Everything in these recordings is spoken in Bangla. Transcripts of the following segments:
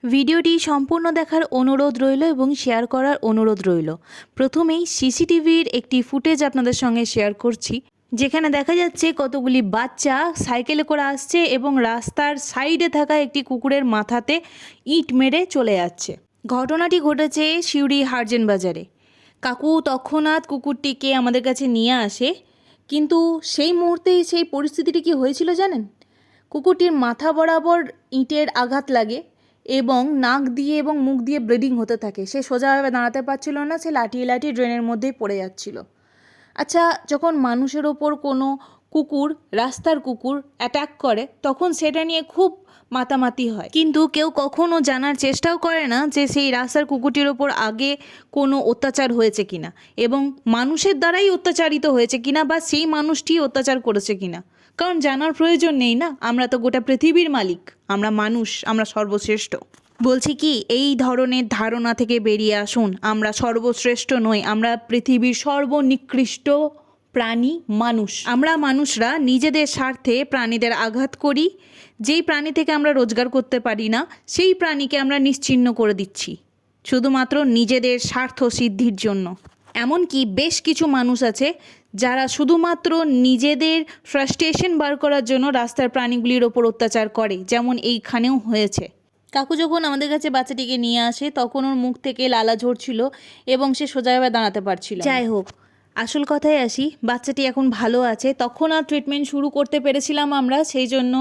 ভিডিওটি সম্পূর্ণ দেখার অনুরোধ রইল এবং শেয়ার করার অনুরোধ রইল। প্রথমেই সিসিটিভির একটি ফুটেজ আপনাদের সঙ্গে শেয়ার করছি, যেখানে দেখা যাচ্ছে কতগুলি বাচ্চা সাইকেলে করে আসছে এবং রাস্তার সাইডে থাকা একটি কুকুরের মাথাতে ইট মেরে চলে যাচ্ছে। ঘটনাটি ঘটেছে সিউড়ি হার্জেন বাজারে। কাকু তৎক্ষণাৎ কুকুরটিকে আমাদের কাছে নিয়ে আসে, কিন্তু সেই মুহূর্তেই সেই পরিস্থিতিটি কি হয়েছিল জানেন? কুকুরটির মাথা বরাবর ইটের আঘাত লাগে এবং নাক দিয়ে এবং মুখ দিয়ে ব্লিডিং হতে থাকে। সে সোজাভাবে দাঁড়াতে পারছিল না, সে লাঠিয়ে লাঠিয়ে ড্রেনের মধ্যেই পড়ে যাচ্ছিল। আচ্ছা, যখন মানুষের ওপর কোনো কুকুর, রাস্তার কুকুর অ্যাটাক করে তখন সেটা নিয়ে খুব মাতামাতি হয়, কিন্তু কেউ কখনো জানার চেষ্টাও করে না যে সেই রাস্তার কুকুরটির ওপর আগে কোনো অত্যাচার হয়েছে কিনা এবং মানুষের দ্বারাই অত্যাচারিত হয়েছে কিনা বা সেই মানুষটি অত্যাচার করেছে কিনা। কারণ জানার প্রয়োজন নেই না, আমরা তো গোটা পৃথিবীর মালিক, আমরা মানুষ, আমরা সর্বশ্রেষ্ঠ। বলছি কি, এই ধরনের ধারণা থেকে বেরিয়ে আসুন। আমরা সর্বশ্রেষ্ঠ নই, আমরা পৃথিবীর সর্বনিকৃষ্ট প্রাণী মানুষ। আমরা মানুষরা নিজেদের স্বার্থে প্রাণীদের আঘাত করি। যেই প্রাণী থেকে আমরা রোজগার করতে পারি না সেই প্রাণীকে আমরা নিশ্চিহ্ন করে দিচ্ছি শুধুমাত্র নিজেদের স্বার্থ সিদ্ধির জন্য। এমনকি বেশ কিছু মানুষ আছে যারা শুধুমাত্র নিজেদের ফ্রাস্ট্রেশন বার করার জন্য রাস্তার প্রাণীগুলির ওপর অত্যাচার করে, যেমন এইখানেও হয়েছে। কাকু যখন আমাদের কাছে বাচ্চাটিকে নিয়ে আসে তখন ওর মুখ থেকে লালা ঝরছিল এবং সে সোজাভাবে দাঁড়াতে পারছিল। যাই হোক, আসল কথায় আসি, বাচ্চাটি এখন ভালো আছে। তখন আর ট্রিটমেন্ট শুরু করতে পেরেছিলাম আমরা, সেই জন্য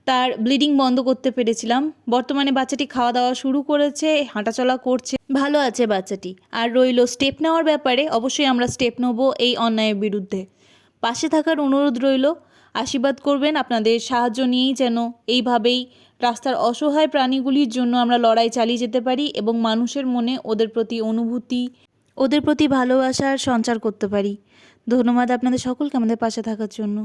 তার ব্লিডিং বন্ধ করতে পেরেছিলাম। বর্তমানে বাচ্চাটি খাওয়া দাওয়া শুরু করেছে, হাঁটাচলা করছে, ভালো আছে বাচ্চাটি। আর রইল স্টেপ নেওয়ার ব্যাপারে, অবশ্যই আমরা স্টেপ নেব এই অন্যায়ের বিরুদ্ধে। পাশে থাকার অনুরোধ রইল, আশীর্বাদ করবেন আপনাদের সাহায্য নিয়েই যেন এইভাবেই রাস্তার অসহায় প্রাণীগুলির জন্য আমরা লড়াই চালিয়ে যেতে পারি এবং মানুষের মনে ওদের প্রতি অনুভূতি, ওদের প্রতি ভালোবাসার সঞ্চার করতে পারি। ধন্যবাদ আপনাদের সকলকে আমাদের পাশে থাকার জন্য।